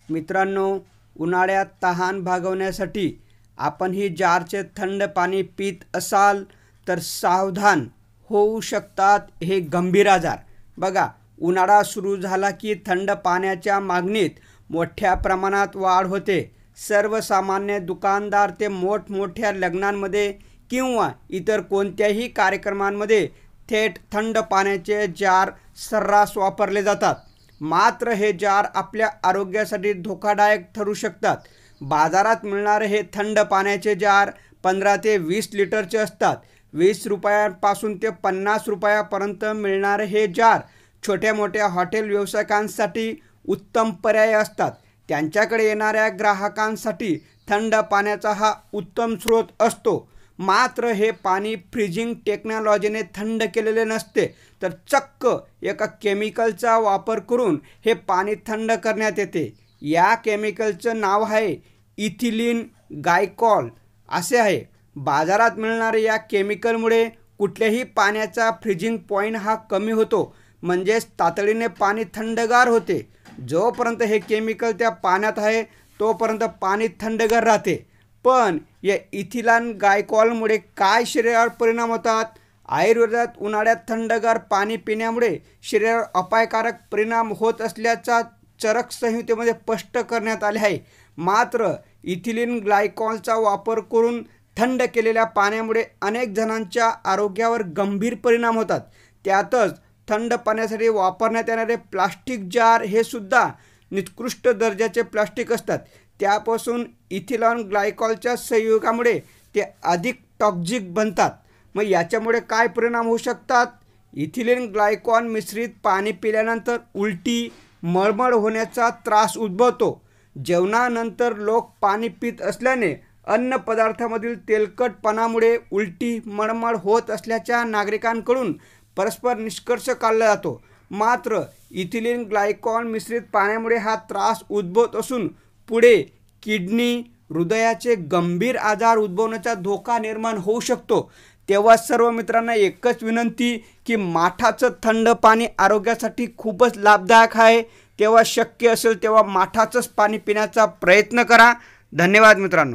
मित्रांनो, उन्हाळ्यात तहान भागवण्यासाठी आपण ही जारचे थंड पाणी पीत असाल तर सावधान होऊ शकतात हे गंभीर आजार। बघा, उन्हाळा सुरू झाला की थंड पाण्याच्या मागणीत मोठ्या प्रमाणात वाढ होते। सर्वसामान्य दुकानदार ते मोठमोठ्या लग्नांमध्ये किंवा इतर कोणत्याही कार्यक्रमांमध्ये थेट थंड पाण्याचे जार सर्रास वापरले जातात। मात्र हे जार आपल्या आरोग्यासाठी धोकादायक ठरू शकतात। बाजारात मिळणारे हे थंड पाण्याचे जार 15 ते 20 लिटरचे असतात। 20 रुपयांपासून ते 50 रुपयापर्यंत मिळणारे हे जार छोट्या मोठ्या हॉटेल व्यावसायिकांसाठी उत्तम पर्याय असतात। त्यांच्याकडे येणाऱ्या ग्राहकांसाठी थंड पाण्याचा हा उत्तम स्रोत असतो। मात्र हे पाणी फ्रीजिंग टेक्नॉलॉजीने थंड केलेले नसते, तर चक्क एका केमिकलचा वापर करून हे पाणी थंड करण्यात येते। या केमिकलचं नाव आहे इथिलीन ग्लायकॉल असे आहे। बाजारात मिळणाऱ्या या केमिकलमुळे कुठल्याही पाण्याचा फ्रीजिंग पॉईंट हा कमी होतो, म्हणजेच तातडीने पाणी थंडगार होते। जोपर्यंत हे केमिकल त्या पाण्यात आहे तोपर्यंत पाणी थंडगार राहते। पण या इथिलीन ग्लायकॉलमुळे काय शरीरावर परिणाम होतात? आयुर्वेदात उन्हाळ्यात थंडगार पाणी पिण्यामुळे शरीरावर अपायकारक परिणाम होत असल्याचा चरक संहितेमध्ये स्पष्ट करण्यात आले आहे। मात्र इथिलीन ग्लायकॉलचा वापर करून थंड केलेल्या पाण्यामुळे अनेक जणांच्या आरोग्यावर गंभीर परिणाम होतात। त्यातच थंड पाण्यासाठी वापरण्यात येणारे प्लास्टिक जार हे सुद्धा निकृष्ट दर्जाचे प्लास्टिक असतात। त्यापासून इथिलीन ग्लायकॉलच्या संयोगामुळे ते अधिक टॉक्सिक बनतात। मग याच्यामुळे काय परिणाम होऊ शकतात? इथिलीन ग्लायकॉल मिश्रित पाणी पिल्यानंतर उलटी, मळमळ होण्याचा त्रास उद्भवतो। जेवणानंतर लोक पाणी पित असल्याने अन्न पदार्थामधील तेलकटपणामुळे उलटी, मळमळ होत असल्याच्या नागरिकांकडून परस्पर निष्कर्ष काढला जातो। मात्र इथिलीन ग्लायकॉल मिश्रित पाण्यामुळे हा त्रास उद्भवत असून पुढे किडनी, हृदयाचे गंभीर आजार उद्भवण्याचा धोका निर्माण होऊ शकतो। तेव्हा सर्व मित्रांना एकच विनंती की माठाचं थंड पाणी आरोग्यासाठी खूपच लाभदायक आहे। तेव्हा शक्य असेल तेव्हा माठाचंच पाणी पिण्याचा प्रयत्न करा। धन्यवाद मित्रांनो।